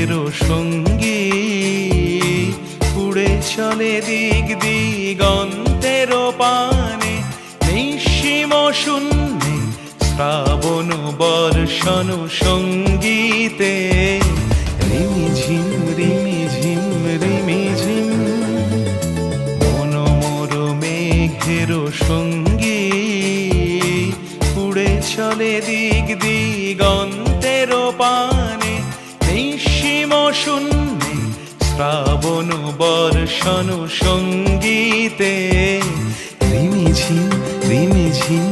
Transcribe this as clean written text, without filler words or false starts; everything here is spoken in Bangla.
মেঘের সঙ্গী উড়ে চলে দিক দিগন্তের পানে, নিঃসীম শূন্যে শ্রাবণ বর্ষণ সঙ্গীতে রিমিঝিম রিমিঝিম রিমিঝিম মন মোর মেঘের সঙ্গী উড়ে চলে দিক দিগন্তের পানে, নিঃসীম শূন্যে শ্রাবণ বর্ষণ সঙ্গীতে রিমিঝিম রিমিঝিম